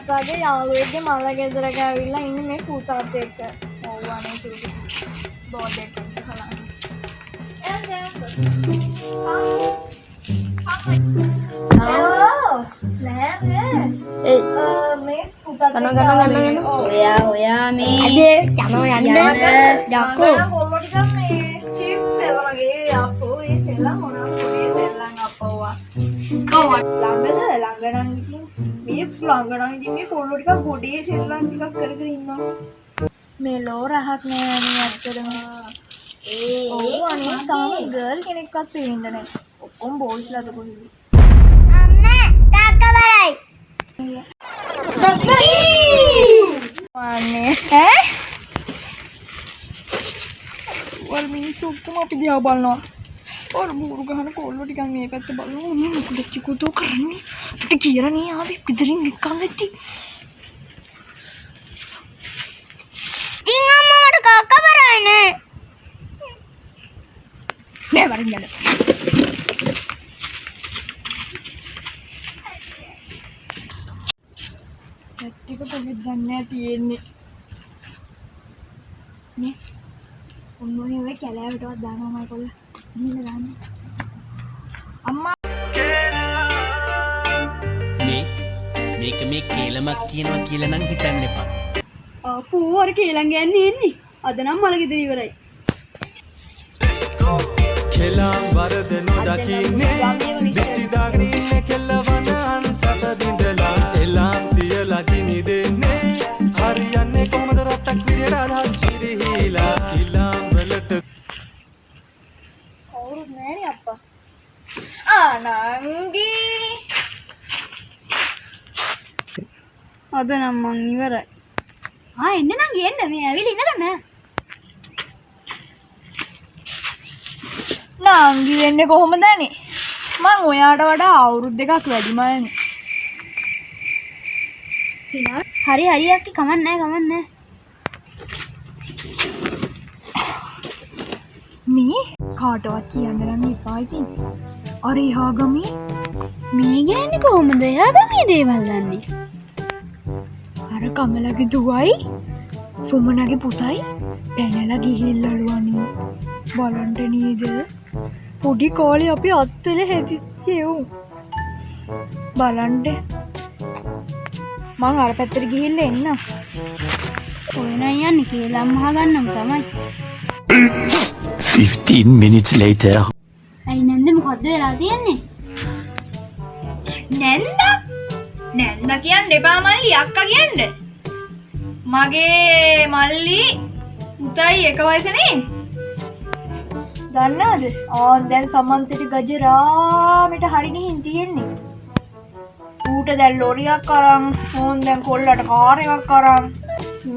තාත්තගේ යාළුවෙක්ගේ මල ගෙදරට ඇවිල්ලා ඉන්නේ මේ පුතාත් එක්ක. ඔව් අනේ චුටි. බෝඩ් එකක් හලන්න. මේ පුතාත් ගන්න. ඔයා මේ අදේ යනවා යන්න. යකෝ. කොල්ලෝ ටිකක් මේ චිප්ස් එලා වගේ යපෝ ඒ සෙල්ලම් මොනවා පොඩි සෙල්ලම් අප්පවා. ළඟනම් ඉතින් මේ කොල්ලෝ ටිකක් ගොඩේ සෙල්ලම් ටිකක් කර කර ඉන්නවා. මේ ලෝ රහක් නෑ නේ ඇත්තටම. ඔව් අනේ තාම ගර්ල් කෙනෙක්වත් පේන්නේ නෑ. ඔක්කොම බෝයිස්ලාද කොහෙද? අම්මා තාත්තා වරයි. අනේ ඈ? වල් මිනිස්සු ඔක්කොම අපි දිහා බලනවා. और बूढ़ गहन कोल्लो टिका मे පැත්ත බලනවා මොකද චිකුතෝ කරන්නේ අපිට කියලා නේ ආවේ පිටරින් නිකන් ඇති ඉතින් අම්මට කක්ක බරයිනේ නෑ වරින් යන්න ටික කොහෙද ගන්න තියෙන්නේ නේ ඔන්නෝනේ ඔය කැලෑවටවත් දානවා මයි කොල්ල ගිහින් දාන්න අම්මා මේක මේ කේලමක් කියනවා කියලා නම් හිතන්න එපා. පූ අර කේලම් ගෑන්නේ එන්නේ. අද නම් මල ගෙදර ඉවරයි. කෙලම් වරද නොදකින්නේ දිස්ටි දාගෙන ඉන්නේ කෙල්ලවන අන්සප බින්දලා එලම් තියලා කිනි දෙන්නේ හරියන්නේ කොහමද රටක් විදියට අදහස් කිරිහිලා ඉලම් වලට කවුරුත් නෑනේ අප්පා. ආනංගි අද නම් මං ඉවරයි. එන්න නංගි එන්න මේ ඇවිල්ලා ඉඳගන්න. නංගි වෙන්නේ කොහොමද නේ? මං ඔයාට වඩා අවුරුදු දෙකක් වැඩිමල්නේ. හරි අක්කි කමන්නේ. මේ කාටවත් කියන්න නම් එපා ඉතින්. අර එහා ගමේ මේ ගෑනේ කොහොමද එයාගේ මේ දේවල් දන්නේ? අර කමලගේ දුවයි සුමනගේ පුතයි පැනලා ගිහිල්ලලු අනේ. බලන්න නේද? පොඩි කාලේ අපි අත්තල හැදිච්ච එවුන්. බලන්න. මං අර පැත්තට ගිහිල්ලා එන්න. ඔය නෑ යන්නේ කියලා මහ ගන්නම තමයි. 15 minutes later. අයි නැන්ද මොකද්ද වෙලා තියෙන්නේ? නැන්ද කියන්න එපා මල්ලි අක්කා කියන්න. මගේ මල්ලි පුතයි එක වයසනේ. දන්නවද? දැන් සමන්තට ගජරාමෙට හරි ගිහින් තියෙන්නේ. ඌට දැන් ලොරියක් අරන් ඕන් දැන් කොල්ලට කාර් එකක් අරන්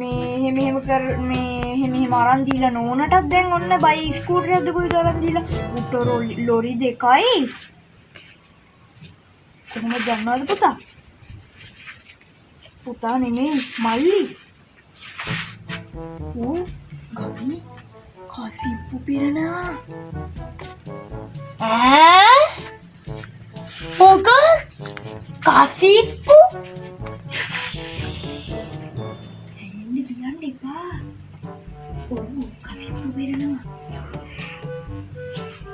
මෙහෙම අරන් දීලා නෝනටත් දැන් ඔන්න බයි ස්කූටර් එකක්ද කොයිද අරන් දීලා ඌට ලොරි දෙකයි. කොහොමද දන්නවද පුතා? පුතා නෙමෙයි මල්ලි. ඌ ගමේ කසිප්පු පිරනා. ඕක කසිප්පු එන්නේ කියන්න එපා. ඔව් කසිප්පු පිරනවා.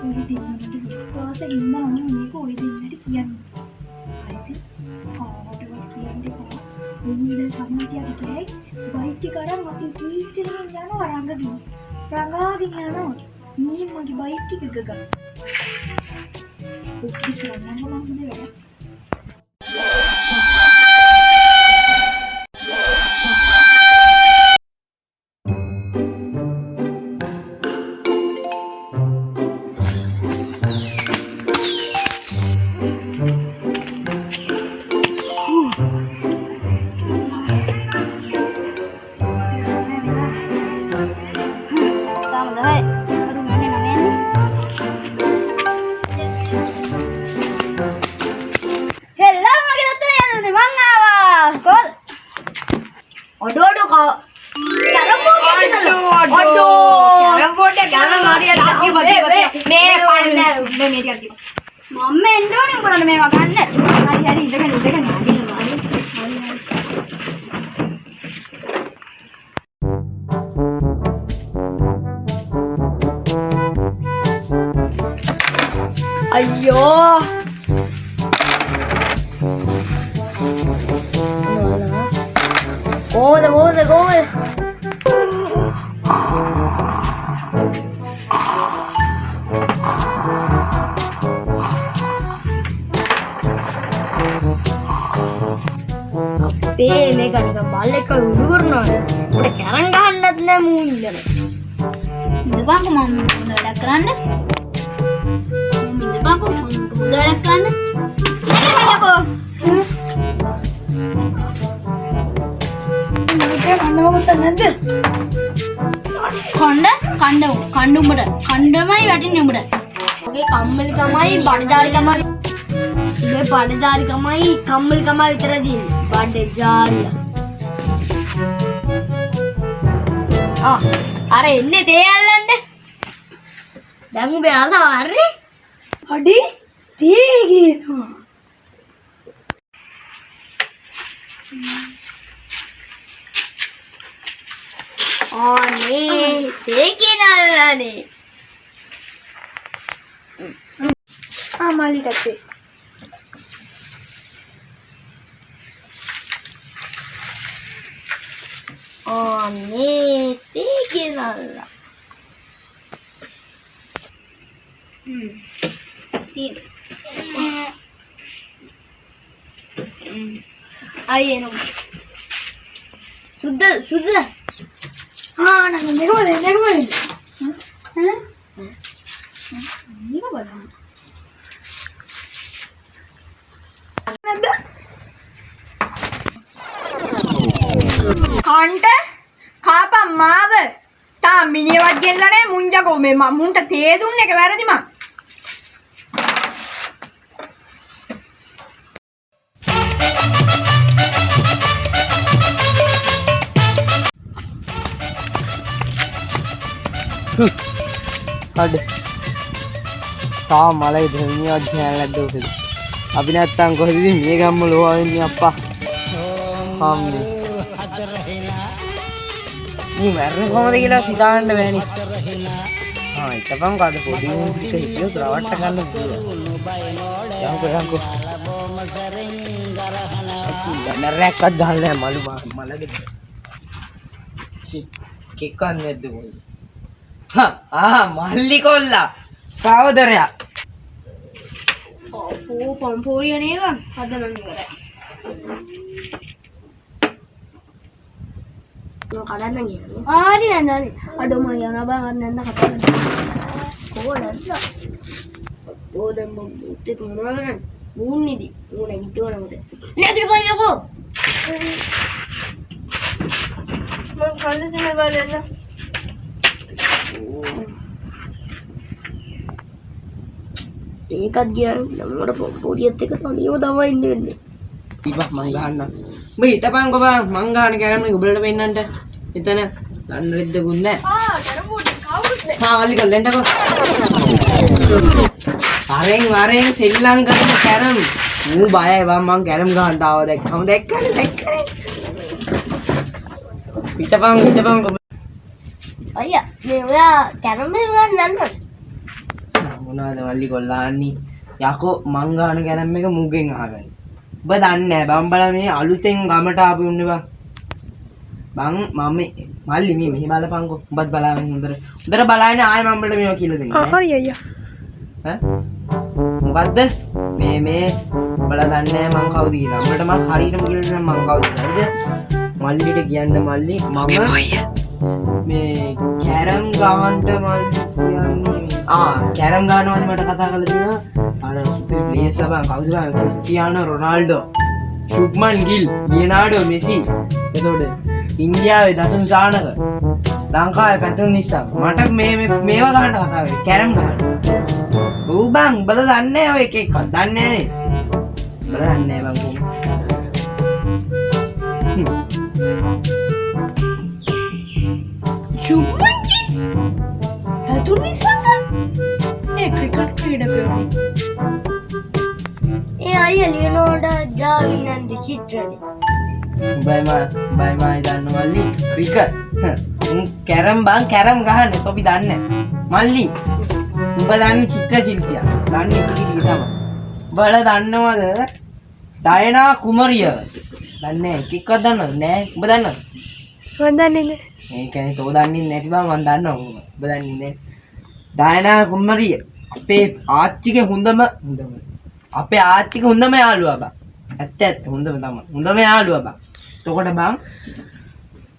ඔය දෙන්නට විශ්වාස ඉන්නා මේක ඔය දෙන්නට කියන්නේ. හරිද? කාටවත් කියන්න එපා. මුන්නේ සම්මතියක් ගෑයි බයික් එක අරන් අපි කීස්ටරෙන් යනවා රංගගෙන. රංගාගෙන යනවා. මේ මගේ බයික් එක ගගා. ඔක්කොම කරන්න මම හොඳ වැඩ. අයියෝ ගෝද අපේ මේක නිකන් බල්ලෙක් උඩු කරනවානේ. අපිට කැරන් ගහන්නත් නෑ මූ ඉඳලා. ඉඳපන්කො මම හොඳ වැඩක් කරන්න. ඉඳපන්කො හොඳ වැඩක් කරන්න. ඉඳපන්කො. මේක කන්නවොත් නැද්ද? කණ්ඩ උඹට. කණ්ඩමයි වැටින්නේ උඹට. ඔගේ කම්මලිකමයි බඩජාරිකමයි. ඉතින් බඩජාරිකමයි කම්මලිකමයි විතර දින්නේ. බඩජාරිය. අර එන්නේ තේ අල්ලන්න. දැන් උඹ ආසාවන්නේ. අඩි තේ ගේනවා. අනේ තේ කිනල්ලානේ. මාලිකට තේ. අනේ තේ කිනල්ලා. අයියෝ සුද්ද නං මේක බලන්න. මේක බලන්න. නැද්ද? කන්ට කාපම් මාව තා මිනිහවත් ගෙල්ලා නෑ මුංජකෝ මේ මුන්ට තේ දුන්න එක වැරදි මං. අඩ තා මලයි දෙවියන් දැනලද්ද උසද අපි නැත්තම් කොහෙද මේ ගම්ම ලෝවා වෙන්නේ අප්පා හම්නේ මේ මරණ කොහමද කියලා සිතාන්න බෑනේ ඉතපම් කාද පොඩි උන්ට හිතියෝ රවට්ට ගන්න පුළුවන් යන්කෝ නරයක්වත් ගහන්න නෑ මලගේ කෙක්කන් නැද්ද කොහෙද මල්ලි කොල්ලා සහෝදරයා අපෝ පම්පෝරිය නේද හදන්න ඉවරයි. මම කඩන්න ගියා. ආරි නන්දනි. අඩෝ මම යනවා බං අර නන්ද කතා කරනවා. කොහොමද? ඕදම් මුත්තේ මොනවද? මූන්නේදී. මූණ හිටවනවද? නැගිට පයියකෝ. මම කන්නේ බලන්න. ඒකත් ගියා නමකට පොඩියත් එක තනියම තමයි ඉන්න වෙන්නේ. ඉබ්බා මං ගහන්න. උඹ හිටපන්කෝ බං මං ගහන කැරම් එක උඹලට පෙන්නන්න. එතන දන්න රෙද්දකුත් නැහැ. කරුපුඩි කවුරුත් නෑ. මල්ලි කොල්ලෙන්ටකෝ. වරෙන් සෙල්ලම් කරන කැරම්. මූ බයයි බං මං කැරම් ගහන්න ආව දැක්කම දැක්කනේ. හිටපන්. අයියා මේ ඔයා කැරම් එක ගන්න දන්නවද? මොනවද මල්ලි කොල්ලාන්නේ යකෝ මං ගාන කැරම් එක මුගෙන් අහගන්න. ඔබ දන්නේ නැහැ බං බල මේ අලුතෙන් ගමට ආපු උන්නේ බං මම මල්ලි මේ මෙහි බලපන්කෝ. ඔබත් බලාගෙන හොඳට බලාගෙන ආයෙ මම උඹට මේවා කියලා දෙන්න. හරි අයියා. ඈ මොකද්ද මේ ඔබලා දන්නේ නැහැ මං කවුද කියලා. උඹට මං හරියටම කියලා දෙන්න මං කවුද හරිද? මල්ලිට කියන්න මල්ලි මම මේ කැරම් ගහන්න මල්ලි කියන්නේ කැරම් ගන්නවනේ මට කතා කරලා තියෙනවා අර සුපර් ප්ලේයර්ස් ලබන් කවුද බං ක්‍රිස්ටියානෝ රොනාල්ඩෝ ශුභ්මන් ගිල් ලියනාඩෝ මෙසි එතකොට ඉන්දියාවේ දසුන් සානක ලංකාවේ පැතුම් නිසා මට මේවා ගන්න කතා කරේ කැරම් ගන්න ඌ බං බල දන්නේ ඔය එක එකක් දන්නේ නැහැ බල දන්නේ බං ශුභ්මන් පැතුම් නිසා क्रिकेट क्रीडा අයියා ලියනෝඩා ජාවිනන්ද චිත්‍රනේ. බයි මා දන්න මල්ලි ක්‍රිකට්. කැරම් බං කැරම් ගහන්නේ අපි දන්නේ. මල්ලි උඹ දන්නේ චිත්‍ර ශිල්පියා. දන්නේ එක කිරි තමයි. උඹලා දන්නවද? ඩයනා කුමරිය. දන්නේ එක එකක් දන්නවද? නෑ. උඹ දන්නවද? මන් දන්නේ නැහැ. ඒ කියන්නේ තෝ දන්නේ නැති බව මම දන්නවා. උඹ දන්නේ නැහැ. ඩයනා කුමරිය අපේ ආච්චිගේ හොඳම අපේ ආච්චිගේ හොඳම යාළුවා බං. ඇත්ත හොඳම තමයි. හොඳම යාළුවා බං. එතකොට බං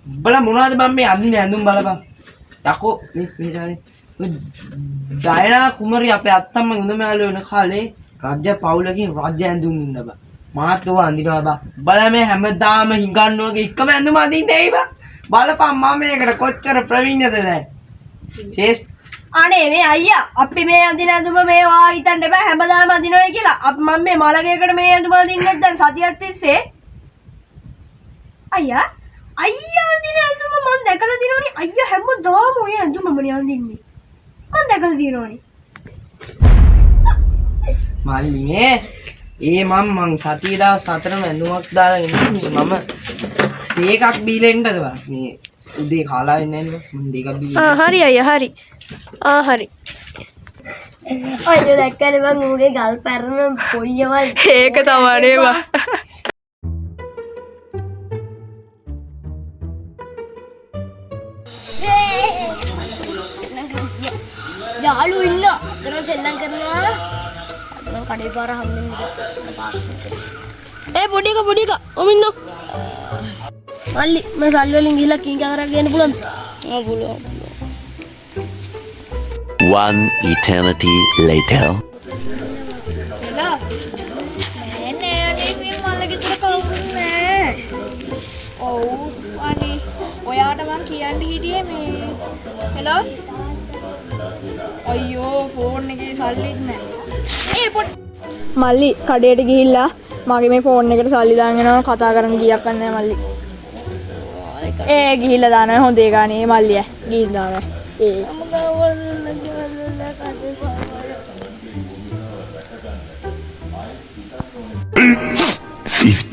උඹලා මොනවද බං මේ අඳින ඇඳුම් බලපන්. යකෝ මේ ඩයනා කුමරිය අපේ අත්තම්මගේ හොඳම යාළුවා වෙන කාලේ රජ පවුලකින් රජ ඇඳුම් ඉන්න බං. මාත් ඔය අඳිනවා බං. උඹලා මේ හැමදාම හිඟන්න වගේ එකම ඇඳුම අඳින්නේ ඇයි බං? බලපන් මම මේකට කොච්චර ප්‍රවීණද දැන්. ශේෂ් අනේ මේ අයියා අපි මේ අඳින ඇඳුම මේ වා හිතන්න එපා හැමදාම අඳිනවයි කියලා. මම මේ මලගයකට මේ ඇඳුම අඳින්නේ දැන් සතියක් තිස්සේ. අයියා අඳින ඇඳුම මම දැකලා දිනවනේ. අයියා හැමදාම ඔය ඇඳුමමනේ අඳින්නේ. මම දැකලා දිනවනේ. මල්ලිනේ ඒ මං සතිය දවස් 4ම ඇඳුමක් දාලා ඉන්නේ මම දෙකක් බීලා ඉන්නද බා මේ උදේ කාලා වෙන්නේ නැහැ මම දෙකක් බීලා හරි අයියා හරි හරි අයියෝ දැක්කනේ මං ඌගේ ගල් පැරන පොඩියවල් ඒක තමයි බා යාළු ඉන්න අතන සෙල්ලම් කරනවා අතන කඩේ පාර හම්බෙන්න ඒ පොඩික ඔම ඉන්න මල්ලි මම සල්ලි වලින් ගිහලා කීන් කරක් ගන්න පුළුවන්ද පුළුවන් One eternity later. ඔයාට මං කියන්න හිටියේ මේ හෙලෝ අයියෝ ෆෝන් එකේ සල්ලිත් නැහැ මල්ලි කඩේට ගිහිල්ලා මගේ මේ ෆෝන් එකට සල්ලි දාගෙන යනවා කතා කරන්න ගියක් නැහැ මල්ලි ඒ ගිහිල්ලා දානවා හොඳේ ගානේ මල්ලිය ගිහින් දානවා ඒ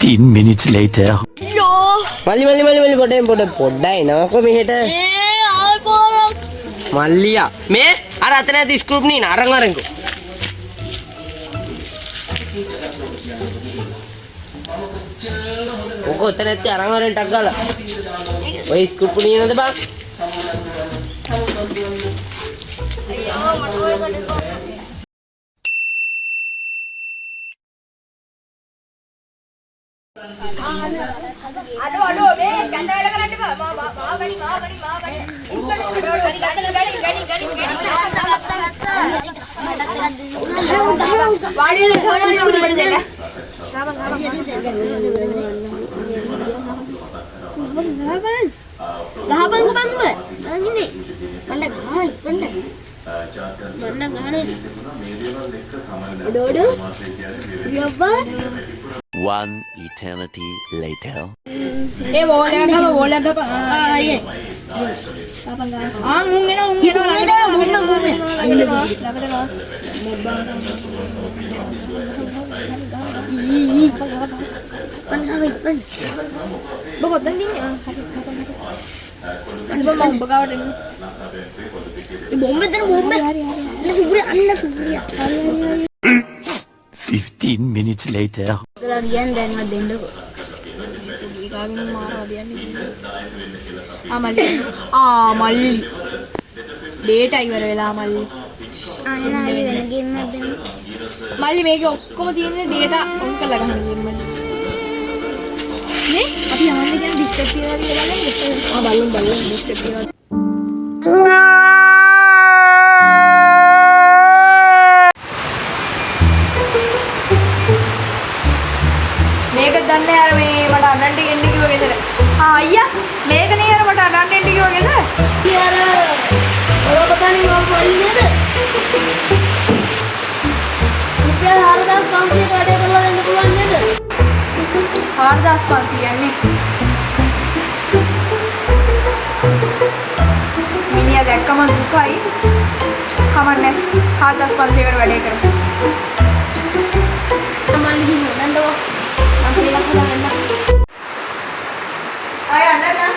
15 minutes later. මල්ලි පොඩ්ඩයි නවකෝ මෙහෙට මල්ලියා මේ අර අතන ඇති ස්ක්‍රූප් නේ අරන්කෝ ඔක උතන ඇති අරන් ටක් ගාලා ඔය ස්ක්‍රූප් නේ නේද බං අඩෝ මේ කැඳ වැඩ කරන්න එපා මාව ගනි වාඩි වෙලා ෆෝන් එක දෙන්න ගහපන් අනිනේ මන්න ගහනේ ඩෝඩෝ යබ්බා One eternity later. ඒ බෝලයක් ගම හරියි මුන් එනවා බොහොතන් දින්නේ හරි මම උඹ ගාවට එන්න බොම්බ අන්න සුපුරියා 15 minutes later. ගියන් දැන්වත් දෙන්නකෝ මල්ලි ඩේටා ඉවර වෙලා මල්ලි මල්ලි මේක ඔක්කොම තියෙන්නේ ඩේටා ඔන් කරලා ගන්න ගේම් මල්ලි නේ අපි යන්නේ කියන ඩිස්ට්‍රැක්ට් කියලා කියලා නේද බලමු ඩිස්ට්‍රැක්ට් කියලා මේක දන්නේ යාර මේ මට අඬන්න එන්න කිව්ව ගෙදර. අයියා මේක නේ යාර මට අඬන්න එන්න කිව්ව ගෙදර. යාර ඔය පොතනේ මම පොඩි නේද රුපියල් 4500 කඩේ කරලා දෙන්න පුළුවන් නේද 4500 යන්නේ. මිනිහා දැක්කම දුකයි. කමන්නේ 4500කට වැඩේ කරමු. මල්ලි ගිහින් නන්දෝ Ay, Anna.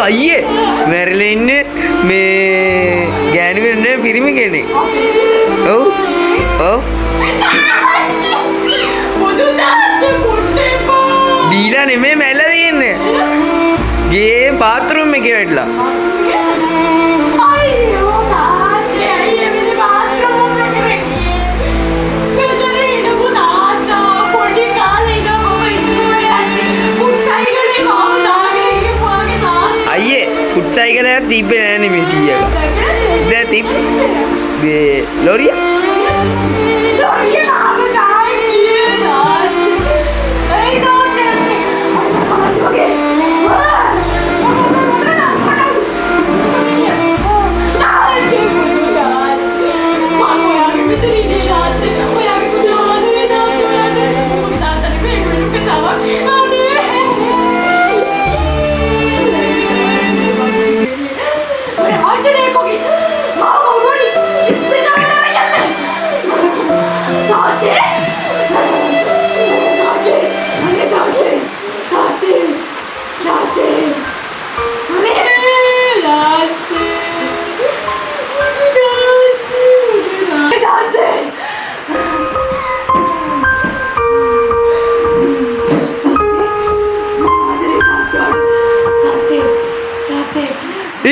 අයියේ මැරිලා ඉන්නේ මේ ගෑනු කෙනෙක් පිරිමි කෙනෙක්. ඔව්. දීලා නෙමෙයි මැරිලා තියෙන්නේ. ගේ බාත්රූම් එකේ වැටලා. අයියේ ෆුඩ් සයිකල් එකක් තිබ්බේ නෑනේ මේ 100ක. දැන් තිබ්බේ ලොරිය.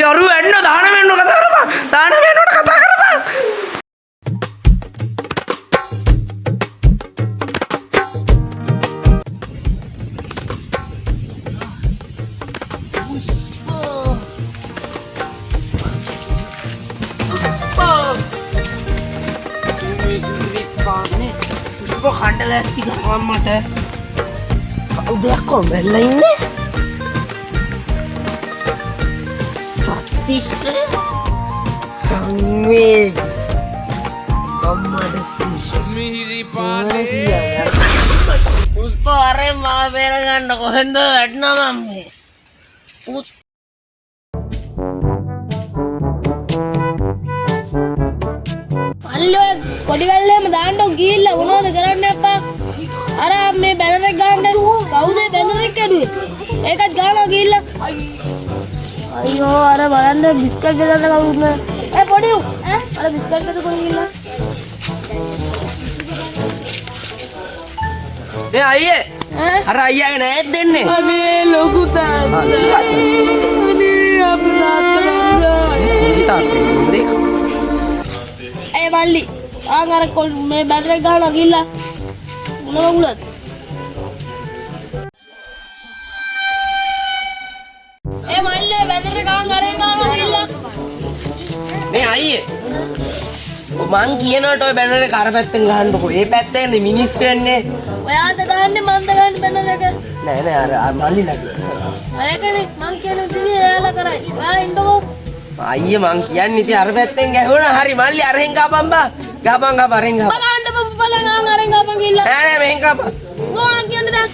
අරු එන්න දාන වෙන්න කතා කරපන්. දාන වෙන්නට කතා කරපන්. පුෂ්ප කණ්ඩලැස්ති ගමන් මට කවුදයක් කොම්බෙල්ලා ඉන්නේ? සංවේග පුෂ්ප අරේ මා බේර ගන්න කොහෙන්ද වැටෙනවා මම මේ අල්ලෝ කොඩි වැල්ලේම දාන්න ගිහිල්ලා මොනවද කරන්න අප්පා අර මේ බැනර් එක ගන්න කවුද බැනර් එක කැඩුවේ ඒකත් ගානවා ගිහිල්ලා අයියෝ අර බලන්න බිස්කට් බෙදන්න කවුරුද පොඩි අර බිස්කට් බෙද කොහෙද ගිහිල්ලා අයියේ අර අයියාගේ නෑත් දෙන්නේ අනේ ලොකු තාත්තා අපේ තාත්තා මල්ලි ආන් අර කොල් මේ බැනර් එක ගානවා ගිහිල්ලා මොනවා වුණත් මල්ලි බැනර් එක ආන් අරන් ගානවා ගිහිල්ලා මේ අයියේ මං කියනකොට ඔය බැනර් එක අර පැත්තෙන් ගහන්නකෝ. ඒ පැත්තෙන් මිනිස්සු එන්නේ. ඔයාද ගහන්නේ මන්ද ගහන්නේ බැනර් එක? නෑ අර මල්ලිලා. ඒකනේ මං කියන විදිහේ එයාලා කරයි. ආ ඉන්නකෝ. අයියේ මං කියන්නේ ඉතින් අර පැත්තෙන් ගැහුණා. හරි මල්ලි අරෙන් ගහපන් බා. ගහපන් අරෙන් ගහපන්. ගහන්න බලන් ආන් අරන් ගහපන් ගිහිල්ලා. නෑ මෙහෙන් ගහපන්. ඕන කියන්නේ දැන්.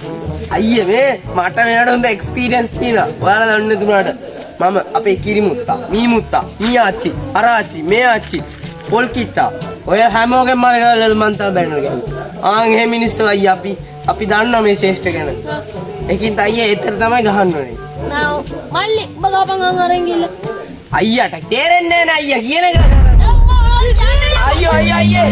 අයියේ මේ මට මේකට හොඳ එක්ස්පීරියන්ස් තියෙනවා. ඔයාලා දන්නේ නැතුණාට මම අපේ කිරිමුත්තා, මීමුත්තා, මීආච්චි, අරආච්චි, මේආච්චි, පොල්කිත්තා ඔය හැමෝගෙම මලගලල් මන් තව බැනර් ගහුවා. ආන් එහෙම මිනිස්සු අයියා අපි දන්නවා මේ ශේෂ්ඨ ගැන. ඒකින් අයියේ ඒතර තමයි ගහන්න ඕනේ. නෑ මල්ලි ඔබ ගහපන් ආන් අරන් ගිහිල්ලා. අයියාට තේරෙන්නේ නැහැ නේ අයියා කියන එක කරන්නේ. අයියෝ අයියේ